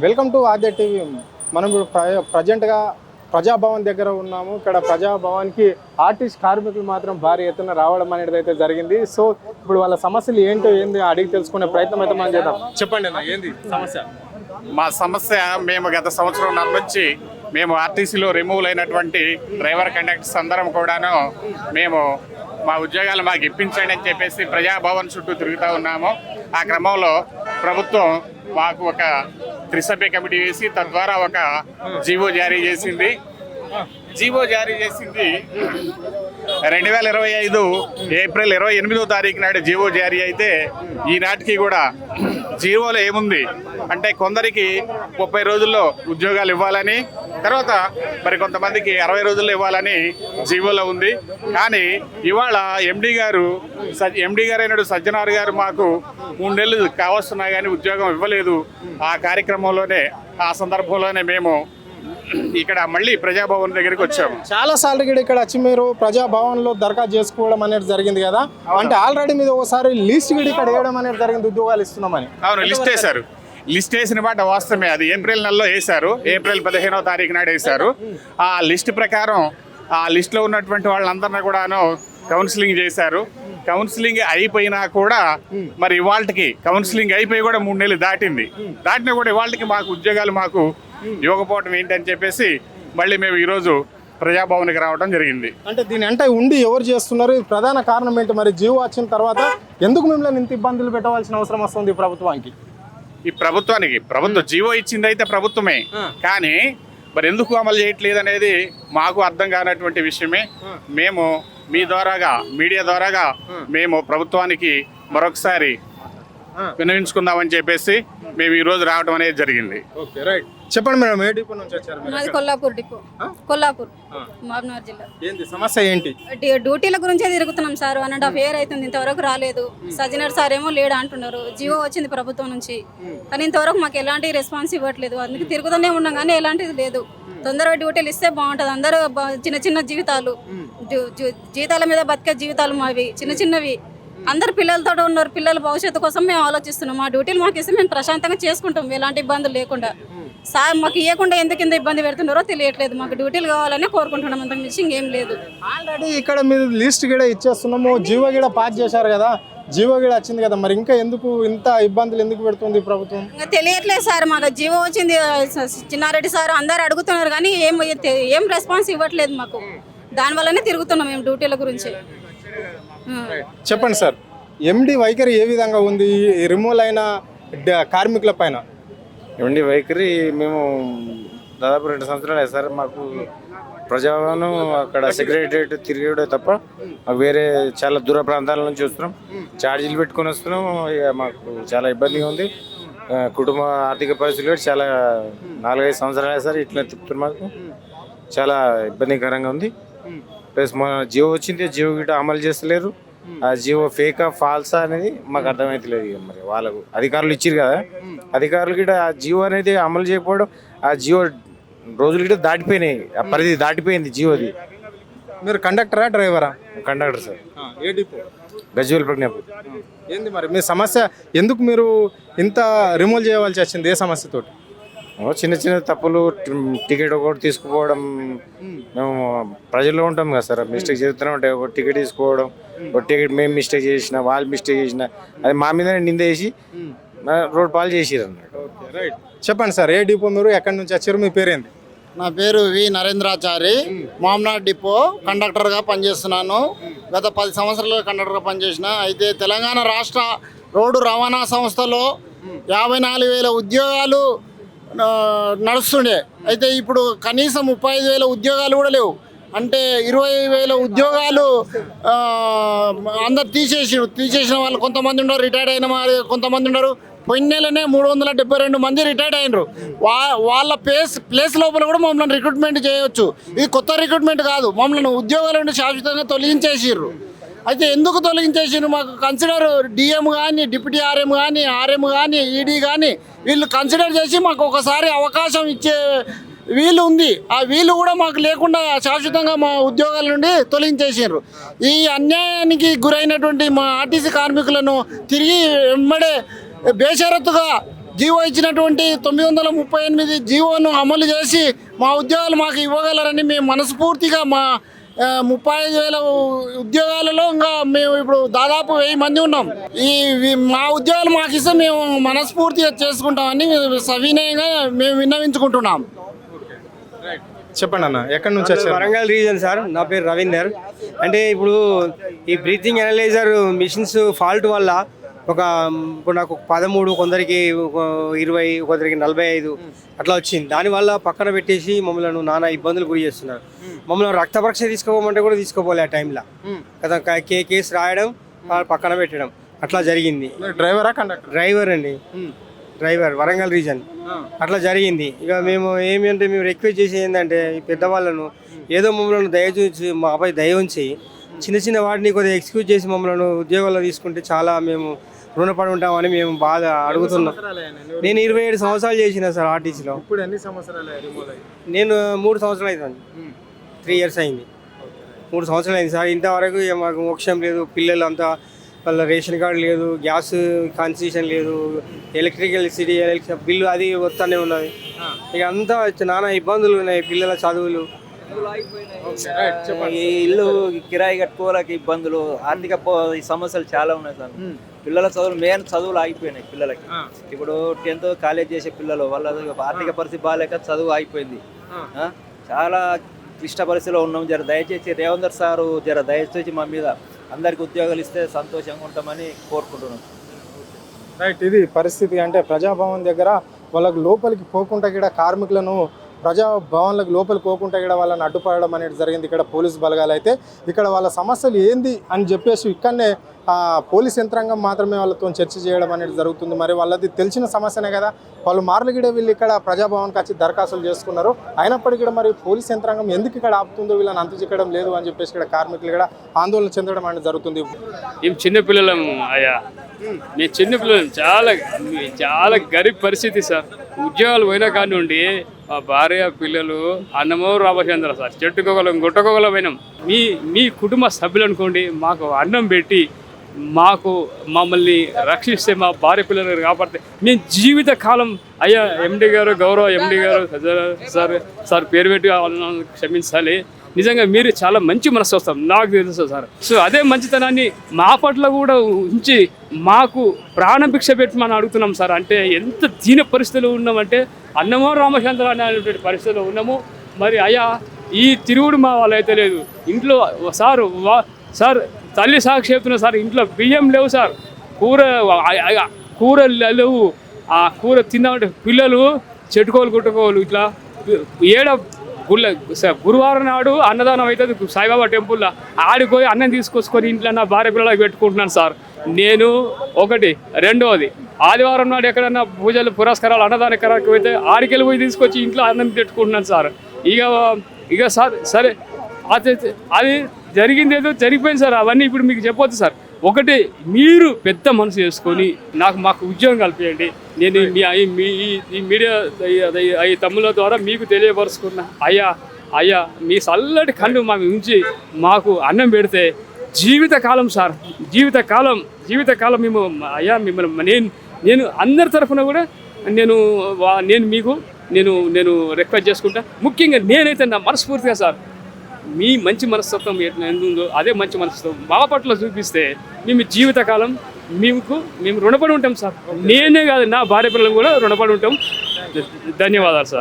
Welcome to Aadya TV. మనం ఇప్పుడు ప్రజెంట్గా ప్రజాభవన్ దగ్గర ఉన్నాము. ఇక్కడ ప్రజాభవన్కి ఆర్టిస్ట్ కార్మికులు మాత్రం భారీ ఎత్తున రావడం అనేది అయితే జరిగింది. సో ఇప్పుడు వాళ్ళ సమస్యలు ఏంది అడిగి తెలుసుకునే ప్రయత్నం అయితే మనం చేద్దాం. చెప్పండి అన్న, ఏంది సమస్య? మా సమస్య, మేము గత సంవత్సరం నుంచి మేము ఆర్టీసీలో రిమూవ్ అయినటువంటి డ్రైవర్ కండక్టర్స్ అందరం కూడాను మేము మా ఉద్యోగాలు మాకు ఇప్పించండి అని చెప్పేసి ప్రజాభవన్ చుట్టూ తిరుగుతూ ఉన్నాము. ఆ క్రమంలో ప్రభుత్వం మాకు ఒక త్రిసభ్య కమిటీ వేసి తద్వారా ఒక జీవో జారీ చేసింది. 2025 ఏప్రిల్ 28వ తారీఖు నాడు జీవో జారీ అయితే ఈనాటికి కూడా జీవోలో ఏముంది అంటే కొందరికి 30 రోజుల్లో ఉద్యోగాలు ఇవ్వాలని, తర్వాత మరి కొంతమందికి 60 రోజుల్లో ఇవ్వాలని జీవోలో ఉంది. కానీ ఇవాళ ఎండి గారు అయినాడు సజ్జనార్ గారు మాకు 3 నెలలు కావస్తున్నా కానీ ఉద్యోగం ఇవ్వలేదు. ఆ సందర్భంలోనే మేము ఇక్కడ మళ్ళీ ప్రజాభవన్ దగ్గరికి వచ్చాము. చాలా సార్లు ఇక్కడ వచ్చి మీరు ప్రజాభవన్లో దరఖాస్తు చేసుకోవడం అనేది జరిగింది కదా, అంటే ఆల్రెడీ మీద ఒకసారి లిస్ట్ ఇక్కడ వేయడం అనేది జరిగింది, ఉద్యోగాలు ఇస్తున్నామని. అవును, లిస్ట్ వేశారు. లిస్ట్ వేసిన మాట వాస్తవమే. అది ఏప్రిల్ నెలలో వేశారు. ఏప్రిల్ 15వ తారీఖు నాడు వేశారు. ఆ లిస్ట్ ప్రకారం ఆ లిస్టులో ఉన్నటువంటి వాళ్ళందరినీ కూడాను కౌన్సిలింగ్ చేశారు. కౌన్సిలింగ్ అయిపోయినా కూడా మరి ఇవాళకి కౌన్సిలింగ్ అయిపోయి కూడా 3 నెలలు దాటినా కూడా ఇవాళకి మాకు ఉద్యోగాలు మాకు ఇవ్వకపోవడం ఏంటని చెప్పేసి మళ్ళీ మేము ఈరోజు ప్రజాభవన్కి రావడం జరిగింది. అంటే దీని అంటే ఉండి ఎవరు చేస్తున్నారు, ప్రధాన కారణం ఏంటి? మరి జీవో వచ్చిన తర్వాత ఎందుకు మిమ్మల్ని ఇంత ఇబ్బందులు పెట్టవలసిన అవసరం వస్తుంది ప్రభుత్వానికి? ఈ ప్రభుత్వం జీవో ఇచ్చింది అయితే ప్రభుత్వమే, కానీ మరి ఎందుకు అమలు చేయట్లేదు అనేది మాకు అర్థం కానటువంటి విషయమే. మేము మీ ద్వారాగా, మీడియా ద్వారాగా మేము ప్రభుత్వానికి మరొకసారి విన్నవించుకుందామని చెప్పేసి మేము ఈరోజు రావడం అనేది జరిగింది. Okay, right. చెప్పండి మేడం, ఏ డిపో నుంచి వచ్చారు? మాది కొల్లాపూర్ డిపో, కొల్లాపూర్, మహబూబ్నగర్ జిల్లా. ఏంటి సమస్య ఏంటి? డ్యూటీల గురించే తిరుగుతున్నాం సార్. 1.5 year అవుతుంది, ఇంతవరకు రాలేదు. సజ్జనర్ సార్ ఏమో లేడు అంటున్నారు. జీవో వచ్చింది ప్రభుత్వం నుంచి, కానీ ఇంతవరకు మాకు ఎలాంటి రెస్పాన్స్ ఇవ్వట్లేదు. అందుకే తిరుగుతూనే ఉన్నాం కానీ ఎలాంటిది లేదు. తొందరగా డ్యూటీలు ఇస్తే బాగుంటుంది. అందరూ చిన్న జీవితాలు, జీతాల మీద బతికే జీవితాలు మావి చిన్నవి. అందరు పిల్లలతో ఉన్నారు. పిల్లల భవిష్యత్తు కోసం మేము ఆలోచిస్తున్నాం. మా డ్యూటీలు మాకు ఇస్తే మేము ప్రశాంతంగా చేసుకుంటాం, ఎలాంటి ఇబ్బందులు లేకుండా. సార్ మాకు ఇవ్వకుండా ఎందుకు ఇబ్బంది పెడుతున్నారో తెలియట్లేదు. మాకు డ్యూటీలు కావాలని కోరుకుంటున్నాం, అంతకు మించి ఇంకేం లేదు. ఆల్రెడీ ఇక్కడ మీరు లిస్ట్ కూడా ఇచ్చేస్తున్నాము, జీవో కూడా పాస్ చేశారు కదా, జీవో కూడా వచ్చింది కదా, మరి ఇంకా ఎందుకు ఇంత ఇబ్బందులు ఎందుకు పెడుతుంది ప్రభుత్వం? ఇంకా తెలియట్లేదు సార్. మాకు జీవో వచ్చింది, చిన్నారెడ్డి సార్ అందరు అడుగుతున్నారు కానీ ఏం రెస్పాన్స్ ఇవ్వట్లేదు మాకు. దానివల్లనే తిరుగుతున్నాం మేము డ్యూటీల గురించి. చెప్పండి సార్, ఎండి వైఖరి ఏ విధంగా ఉంది రిమూవ్ అయిన కార్మికుల పైన? ఎండి వైఖరి మేము దాదాపు 2 సంవత్సరాలు సార్. మాకు ప్రజాభవనం అక్కడ సెక్రటరియట్ తిరిగేడే తప్ప మాకు వేరే చాలా దూర ప్రాంతాల నుంచి వస్తున్నాం, ఛార్జీలు పెట్టుకొని వస్తున్నాం. ఇక మాకు చాలా ఇబ్బందిగా ఉంది. కుటుంబ ఆర్థిక పరిస్థితులు కూడా చాలా 4-5 సంవత్సరాలు సార్ ఇట్లా తిప్పుతున్నారు. మాకు చాలా ఇబ్బందికరంగా ఉంది. ప్లస్ మన జియో వచ్చింది, జియో గిట్ట అమలు చేస్తలేరు. ఆ జియో ఫేకా ఫాల్సా అనేది మాకు అర్థమవుతలేదు. ఇక మరి వాళ్ళకు అధికారులు ఇచ్చారు కదా, అధికారులు గిట్ట ఆ జియో అనేది అమలు చేయకపోవడం, ఆ జియో రోజులు గిట్ట దాటిపోయినాయి, ఆ పరిధి దాటిపోయింది జియోది. మీరు కండక్టరా డ్రైవరా? Conductor sir. ఏ డిపో? గజ్వేల్ ప్రజ్ఞాపూర్. ఏంది మరి మీ సమస్య? ఎందుకు మీరు ఇంత రిమూవ్ చేయవలసి వచ్చింది? ఏ సమస్యతోటి? చిన్న తప్పులు, టికెట్ ఒకటి తీసుకుపోవడం. మేము ప్రజల్లో ఉంటాం కదా సార్, మిస్టేక్ చేస్తూనే ఉంటాయి. ఒక టికెట్ తీసుకోవడం, ఒక టికెట్ మేము మిస్టేక్ చేసిన, వాళ్ళు మిస్టేక్ చేసిన, అది మా మీదనే నిందేసి రోడ్ పాలు చేసిరు అన్నట్టు. రైట్. చెప్పండి సార్, ఏ డిపో మీరు, ఎక్కడి నుంచి వచ్చారు, మీ పేరేంది? నా పేరు వి నరేంద్రాచారి, మహబూబ్నగర్ డిపో కండక్టర్గా పనిచేస్తున్నాను. గత 10 సంవత్సరాలుగా కండక్టర్గా పనిచేసిన. అయితే తెలంగాణ రాష్ట్ర రోడ్డు రవాణా సంస్థలో 54,000 ఉద్యోగాలు నడుస్తుండే. అయితే ఇప్పుడు కనీసం 35,000 ఉద్యోగాలు కూడా లేవు. అంటే 20,000 ఉద్యోగాలు అందరు తీసేసిన వాళ్ళు కొంతమంది ఉన్నారు, రిటైర్డ్ అయిన వాళ్ళు కొంతమంది ఉన్నారు. పోయిన నెలనే 372 మంది రిటైర్డ్ అయినరు. వాళ్ళ ప్లేస్ లోపల కూడా మమ్మల్ని రిక్రూట్మెంట్ చేయవచ్చు. ఇది కొత్త రిక్రూట్మెంట్ కాదు, మమ్మల్ని ఉద్యోగాల నుండి శాశ్వతంగా తొలగించేసిర్రు. అయితే ఎందుకు తొలగించేసిర్రు? మాకు కన్సిడర్ డిఎం కానీ, డిప్యూటీ ఆర్ఎం కానీ, ఆర్ఎం కానీ, ఈడీ కానీ వీళ్ళు కన్సిడర్ చేసి మాకు ఒకసారి అవకాశం ఇచ్చే వీలు ఉంది. ఆ వీలు కూడా మాకు లేకుండా శాశ్వతంగా మా ఉద్యోగాల నుండి తొలగించేసారు. ఈ అన్యాయానికి గురైనటువంటి మా ఆర్టీసీ కార్మికులను తిరిగి వెంబడే బేషరతుగా జీవో ఇచ్చినటువంటి 938 జీవోను అమలు చేసి మా ఉద్యోగాలు మాకు ఇవ్వగలరని మేము మనస్ఫూర్తిగా మా 35,000 ఉద్యోగాలలో ఇంకా మేము ఇప్పుడు దాదాపు 1000 మంది ఉన్నాం. మా ఉద్యోగాలు మాకు ఇస్తే మేము మనస్ఫూర్తిగా చేసుకుంటామని సవినయంగా మేము విన్నవించుకుంటున్నాం. చెప్పండి అన్న, ఎక్కడి నుంచి వచ్చారు? Warangal reason sir. నా పేరు రవీందర్. అంటే ఇప్పుడు ఈ బ్రీతింగ్ అనలైజర్ మిషన్స్ ఫాల్ట్ వల్ల ఇప్పుడు నాకు 13, కొందరికి 20, కొందరికి 45 అట్లా వచ్చింది. దానివల్ల పక్కన పెట్టేసి మమ్మల్ని నానా ఇబ్బందులు గురి చేస్తున్నారు. మమ్మల్ని రక్త పరీక్ష తీసుకోమంటే కూడా తీసుకోపోలే ఆ టైంలో కదా. కేసు రాయడం, పక్కన పెట్టడం అట్లా జరిగింది. డ్రైవరా కండక్టర్? డ్రైవర్ అండి, డ్రైవర్, వరంగల్ రీజన్. అట్లా జరిగింది. ఇక మేము ఏమంటే మేము రిక్వెస్ట్ చేసేది ఏంటంటే ఈ పెద్దవాళ్ళను ఏదో మమ్మల్ని దయచూసి మా అబ్బాయి దయ ఉంచి చిన్న చిన్న వాటిని కొద్దిగా ఎక్స్క్యూజ్ చేసి మమ్మల్ని ఉద్యోగాల్లో తీసుకుంటే చాలా మేము రుణపడి ఉంటామని మేము బాగా అడుగుతున్నాం. నేను 27 సంవత్సరాలు చేసిన సార్ ఆర్టీసీలో. ఇప్పుడు ఎన్ని సంవత్సరాలు రిమూవ్ అయ్యి? నేను 3 సంవత్సరాలు అవుతుంది, 3 years అయింది. 3 సంవత్సరాలు అయింది సార్. ఇంతవరకు మాకు మోక్షం లేదు. పిల్లలు అంతా వాళ్ళ రేషన్ కార్డు లేదు, గ్యాస్ కన్సెషన్ లేదు, ఎలక్ట్రిసిటీ బిల్లు అది వస్తూనే ఉన్నది. ఇక అంతా నానా ఇబ్బందులు ఉన్నాయి. పిల్లల చదువులు, ఈ ఇల్లు కిరాయి కట్టుకోవాలకి ఇబ్బందులు, ఆర్థిక సమస్యలు చాలా ఉన్నాయి సార్. పిల్లల చదువులు, మెయిన్ చదువులు ఆగిపోయినాయి పిల్లలకి. ఇప్పుడు 10th కాలేజ్ చేసే పిల్లలు వాళ్ళ ఆర్థిక పరిస్థితి బాగాలేక చదువు ఆగిపోయింది. చాలా క్లిష్ట పరిస్థితిలో ఉన్నాం. దయచేసి రేవంత్ సారు దయచేసి మా మీద అందరికి ఉద్యోగాలు ఇస్తే సంతోషంగా ఉంటామని కోరుకుంటున్నాం. రైట్, ఇది పరిస్థితి. అంటే ప్రజాభవన్ దగ్గర వాళ్ళకు లోపలికి పోకుండా కూడా కార్మికులను ప్రజాభవన్లకు లోపలికి పోకుండా కూడా వాళ్ళని అడ్డుపడడం అనేది జరిగింది. ఇక్కడ పోలీసు బలగాలు అయితే ఇక్కడ వాళ్ళ సమస్యలు ఏంది అని చెప్పేసి ఇక్కడనే పోలీస్ యంత్రాంగం మాత్రమే వాళ్ళతో చర్చ చేయడం అనేది జరుగుతుంది. మరి వాళ్ళది తెలిసిన సమస్యనే కదా, వాళ్ళు మార్లగిడ వీళ్ళు ఇక్కడ ప్రజాభవన్కి వచ్చి దరఖాస్తులు చేసుకున్నారు. అయినప్పటికీ కూడా మరి పోలీస్ యంత్రాంగం ఎందుకు ఇక్కడ ఆపుతుందో, వీళ్ళని అంతు చిక్కడం లేదు అని చెప్పేసి ఇక్కడ కార్మికులు కూడా ఆందోళన చెందడం అనేది జరుగుతుంది. ఏం చిన్నపిల్లలము అయ్యా, నేను చిన్నపిల్లలు, చాలా చాలా గరీబ్ పరిస్థితి సార్. ఉద్యోగాలు పోయినా కానివ్వండి, మా భార్య పిల్లలు అన్నమో రామచంద్ర సార్, చెట్టుకోగలం గుట్టకోగలం పోయినాం. మీ కుటుంబ సభ్యులు అనుకోండి, మాకు అన్నం పెట్టి మమ్మల్ని రక్షిస్తే, మా భార్య పిల్లలు కాపాడితే మేము జీవిత కాలం అయ్యా ఎండి గారు, గౌరవ ఎండి గారు సార్ పేరు పెట్టి క్షమించాలి. నిజంగా మీరు చాలా మంచి మనసు వస్తాం, నాకు తెలుసు సార్. సో అదే మంచితనాన్ని మా పట్ల కూడా ఉంచి మాకు ప్రాణభిక్ష పెట్టమని అడుగుతున్నాం సార్. అంటే ఎంత దీన పరిస్థితులు ఉన్నామంటే అన్నమో రామచంద్ర అనేటువంటి పరిస్థితుల్లో ఉన్నాము. మరి అయ్యా ఈ తిరుగుడు మా వాళ్ళు అయితే లేదు. ఇంట్లో సార్ తల్లి సాక్షి చెప్తున్నా సార్, ఇంట్లో బియ్యం లేవు సార్, కూర లేవు. ఆ కూర తిన్నామంటే పిల్లలు చెట్టుకోలు గుట్టుకోలు ఇట్లా గురువారం నాడు అన్నదానం అవుతుంది సాయిబాబా టెంపుల్లో, ఆడిపోయి అన్నం తీసుకొచ్చుకొని ఇంట్లో నా భార్య పిల్లలకి పెట్టుకుంటున్నాను సార్. నేను ఒకటి. రెండవది, ఆదివారం నాడు ఎక్కడన్నా పూజలు పురస్కారాలు అన్నదాన కరానికి పోతే ఆడికెళ్ళి పోయి తీసుకొచ్చి ఇంట్లో అన్నం పెట్టుకుంటున్నాను సార్. ఇక సార్ సరే, అది జరిగింది ఏదో జరిగిపోయింది సార్. అవన్నీ ఇప్పుడు మీకు చెప్పొద్దు సార్. ఒకటి, మీరు పెద్ద మనసు చేసుకొని మాకు ఉద్యోగం కల్పించండి. నేను ఈ మీడియా ఈ తమ్ముల ద్వారా మీకు తెలియపరుచుకున్నా. అయ్యా మీ చల్లటి కళ్ళు మా ఉంచి మాకు అన్నం పెడితే జీవితకాలం సార్, జీవితకాలం మేము అయ్యా మిమ్మల్ని నేను అందరి తరఫున కూడా నేను రిక్వెస్ట్ చేసుకుంటా. ముఖ్యంగా నేనైతే నా మనస్ఫూర్తిగా సార్, మీ మంచి మనస్తత్వం ఎందుందో అదే మంచి మనస్తత్వం మా పట్ల చూపిస్తే మేము జీవితకాలం మేము రుణపడి ఉంటాం సార్. నేనే కాదు, నా భార్య పిల్లలు కూడా రుణపడి ఉంటాం. ధన్యవాదాలు సార్.